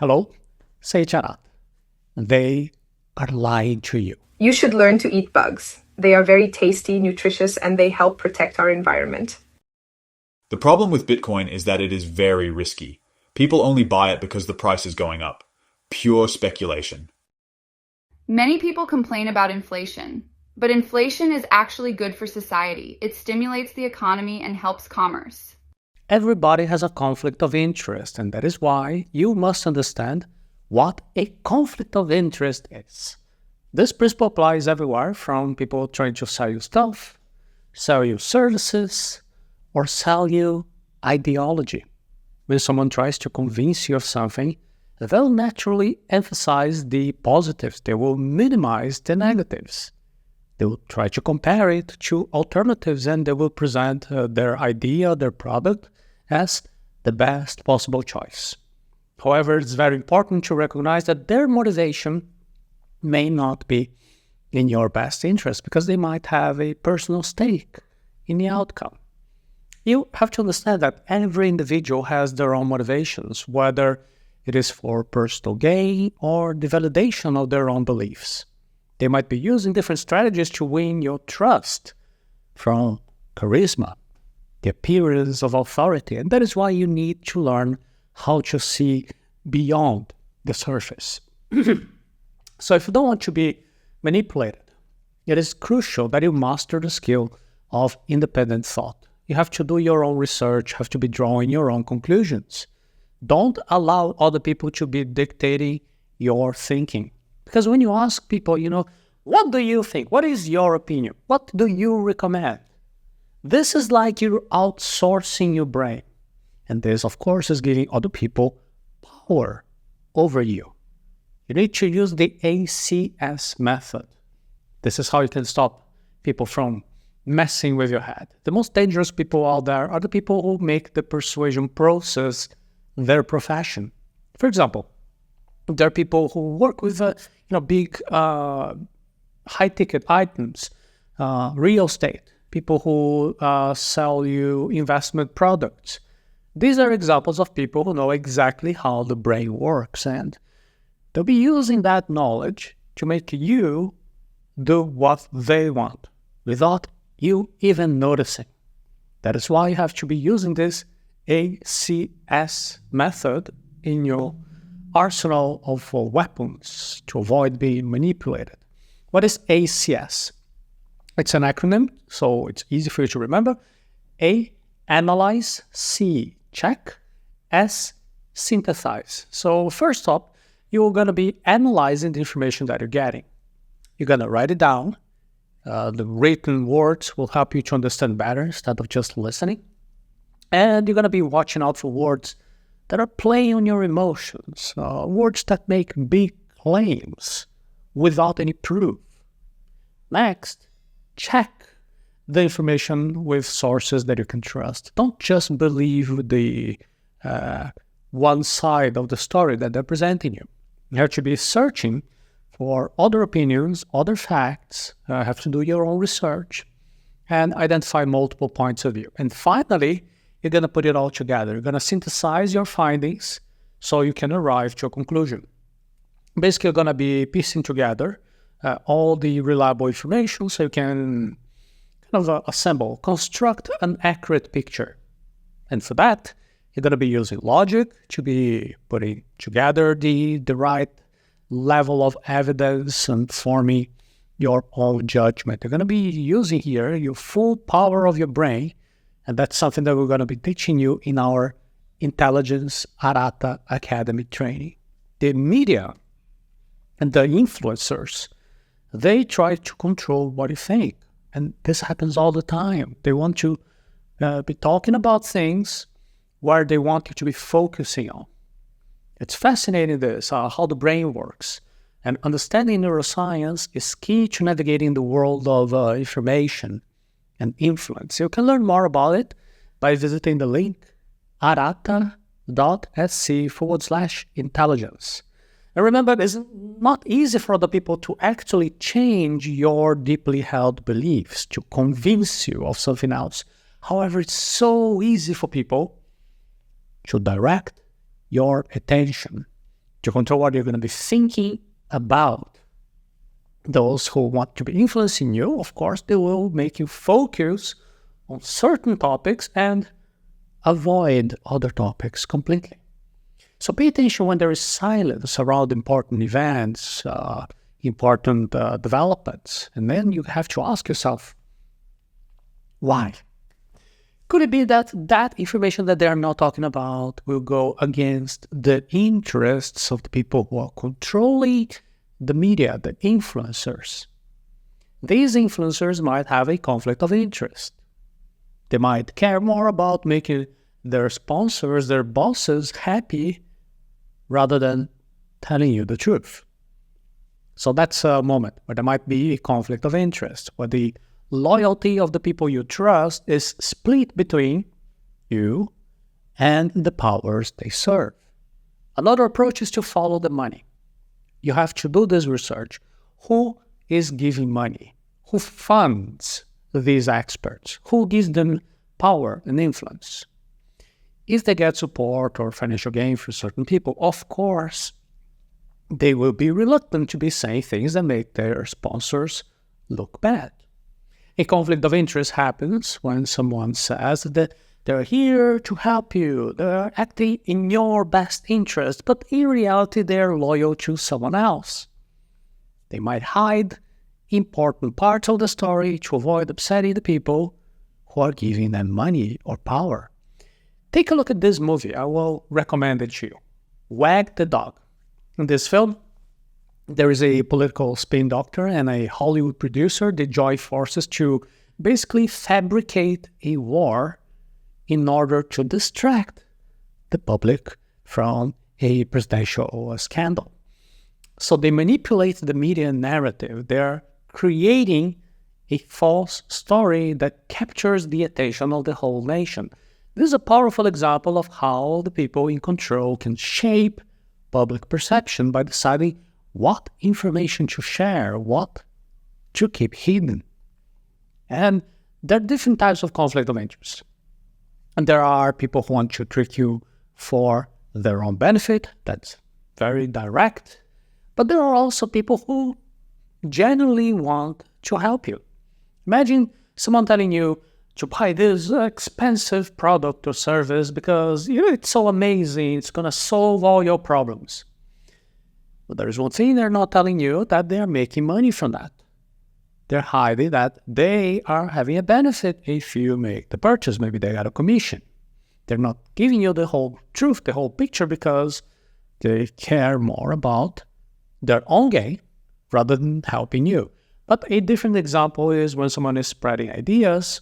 Hello, Seiiti Arata. They are lying to you. You should learn to eat bugs. They are very tasty, nutritious, and they help protect our environment. The problem with Bitcoin is that it is very risky. People only buy it because the price is going up. Pure speculation. Many people complain about inflation, but inflation is actually good for society. It stimulates the economy and helps commerce. Everybody has a conflict of interest, and that is why you must understand what a conflict of interest is. This principle applies everywhere, from people trying to sell you stuff, sell you services, or sell you ideology. When someone tries to convince you of something, they'll naturally emphasize the positives. They will minimize the negatives. They will try to compare it to alternatives, and they will present their idea, their product, as the best possible choice. However, it's very important to recognize that their motivation may not be in your best interest because they might have a personal stake in the outcome. You have to understand that every individual has their own motivations, whether it is for personal gain or the validation of their own beliefs. They might be using different strategies to win your trust, from charisma, the appearance of authority, and that is why you need to learn how to see beyond the surface. So if you don't want to be manipulated, it is crucial that you master the skill of independent thought. You have to do your own research, have to be drawing your own conclusions. Don't allow other people to be dictating your thinking. Because when you ask people, what do you think? What is your opinion? What do you recommend? This is like you're outsourcing your brain. And this, of course, is giving other people power over you. You need to use the ACS method. This is how you can stop people from messing with your head. The most dangerous people out there are the people who make the persuasion process their profession. For example, there are people who work with big high-ticket items, real estate, people who sell you investment products. These are examples of people who know exactly how the brain works, and they'll be using that knowledge to make you do what they want without you even noticing. That is why you have to be using this ACS method in your arsenal of weapons to avoid being manipulated. What is ACS? It's an acronym, so it's easy for you to remember. A, analyze. C, check. S, synthesize. So first up, you're going to be analyzing the information that you're getting. You're going to write it down. The written words will help you to understand better instead of just listening. And you're going to be watching out for words that are playing on your emotions, words that make big claims without any proof. Next, check the information with sources that you can trust. Don't just believe the one side of the story that they're presenting you. You have to be searching for other opinions, other facts, have to do your own research, and identify multiple points of view. And finally, you're going to put it all together. You're going to synthesize your findings so you can arrive to a conclusion. Basically, you're going to be piecing together all the reliable information so you can assemble, construct an accurate picture. And for that, you're going to be using logic to be putting together the right level of evidence and forming your own judgment. You're going to be using here your full power of your brain, and that's something that we're going to be teaching you in our Intelligence Arata Academy training. The media and the influencers, they try to control what you think. And this happens all the time. They want to be talking about things where they want you to be focusing on. It's fascinating how the brain works. And understanding neuroscience is key to navigating the world of information and influence. You can learn more about it by visiting the link arata.sc/intelligence. And remember, it's not easy for other people to actually change your deeply held beliefs, to convince you of something else. However, it's so easy for people to direct your attention To control what you're going to be thinking about. Those who want to be influencing you, of course, they will make you focus on certain topics and avoid other topics completely. So pay attention when there is silence around important events, important developments. And then you have to ask yourself, why? Could it be that that information that they are not talking about will go against the interests of the people who are controlling the media, the influencers? These influencers might have a conflict of interest. They might care more about making their sponsors, their bosses happy rather than telling you the truth. So that's a moment where there might be a conflict of interest, where the loyalty of the people you trust is split between you and the powers they serve. Another approach is to follow the money. You have to do this research. Who is giving money? Who funds these experts? Who gives them power and influence? If they get support or financial gain from certain people, of course, they will be reluctant to be saying things that make their sponsors look bad. A conflict of interest happens when someone says that they're here to help you, they're acting in your best interest, but in reality they're loyal to someone else. They might hide important parts of the story to avoid upsetting the people who are giving them money or power. Take a look at this movie. I will recommend it to you. Wag the Dog. In this film, there is a political spin doctor and a Hollywood producer. They join forces to basically fabricate a war in order to distract the public from a presidential scandal. So they manipulate the media narrative. They're creating a false story that captures the attention of the whole nation. This is a powerful example of how the people in control can shape public perception by deciding what information to share, what to keep hidden. And there are different types of conflict of interest. And there are people who want to trick you for their own benefit. That's very direct. But there are also people who genuinely want to help you. Imagine someone telling you to buy this expensive product or service because it's so amazing, it's going to solve all your problems. But there is one thing they're not telling you, that they're making money from that. They're hiding that they are having a benefit if you make the purchase. Maybe they got a commission. They're not giving you the whole truth, the whole picture, because they care more about their own gain rather than helping you. But a different example is when someone is spreading ideas,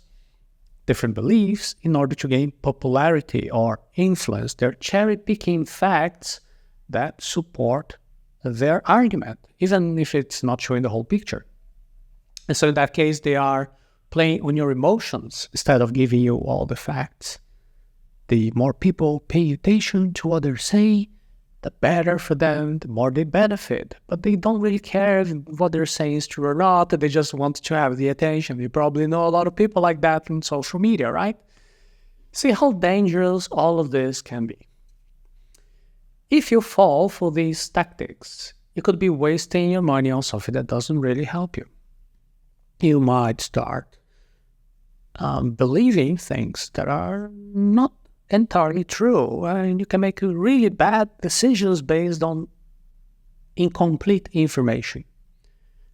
different beliefs, in order to gain popularity or influence. They're cherry-picking facts that support their argument, even if it's not showing the whole picture. And so in that case, they are playing on your emotions instead of giving you all the facts. The more people pay attention to what they're saying, the better for them, the more they benefit. But they don't really care if what they're saying is true or not. They just want to have the attention. You probably know a lot of people like that on social media, right? See how dangerous all of this can be. If you fall for these tactics, you could be wasting your money on something that doesn't really help you. You might start believing things that are not entirely true, and you can make really bad decisions based on incomplete information.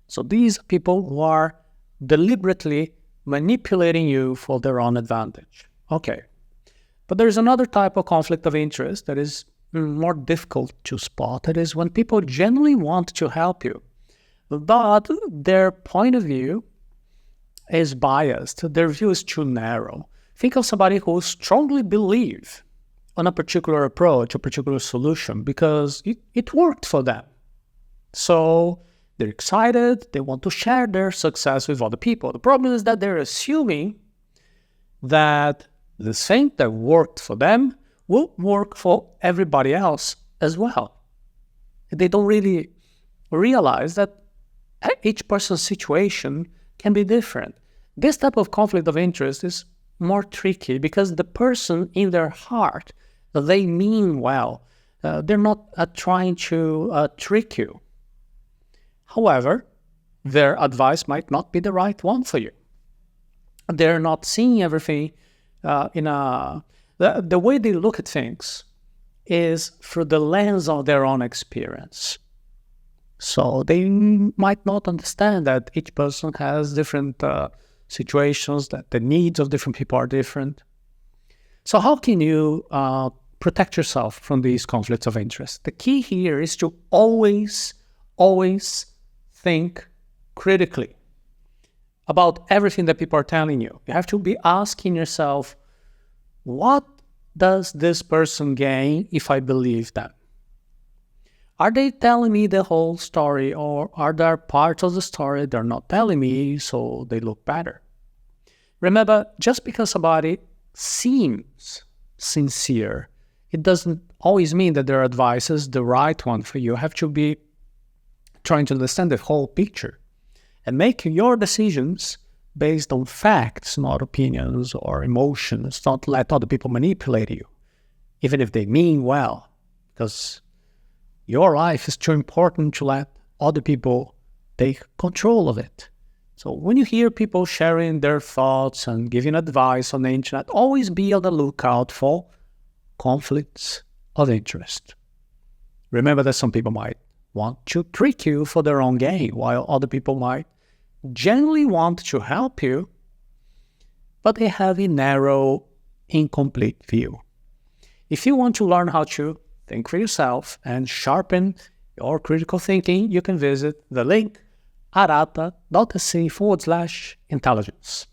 So these are people who are deliberately manipulating you for their own advantage. Okay, but there's another type of conflict of interest that is more difficult to spot. It is when people genuinely want to help you, but their point of view is biased. Their view is too narrow. Think of somebody who strongly believes on a particular approach, a particular solution, because it worked for them. So they're excited, they want to share their success with other people. The problem is that they're assuming that the thing that worked for them will work for everybody else as well. They don't really realize that each person's situation can be different. This type of conflict of interest is more tricky because the person in their heart, they mean well. They're not trying to trick you. However, their advice might not be the right one for you. They're not seeing everything the way they look at things is through the lens of their own experience. So they might not understand that each person has different situations, that the needs of different people are different. So how can you protect yourself from these conflicts of interest? The key here is to always think critically about everything that people are telling you. You have to be asking yourself, what does this person gain if I believe them? Are they telling me the whole story, or are there parts of the story they're not telling me so they look better? Remember, just because somebody seems sincere, it doesn't always mean that their advice is the right one for you. You have to be trying to understand the whole picture and make your decisions based on facts, not opinions or emotions. Don't let other people manipulate you, even if they mean well, because your life is too important to let other people take control of it. So when you hear people sharing their thoughts and giving advice on the internet, always be on the lookout for conflicts of interest. Remember that some people might want to trick you for their own gain, while other people might genuinely want to help you, but they have a narrow, incomplete view. If you want to learn how to think for yourself and sharpen your critical thinking, you can visit the link arata.se/intelligence.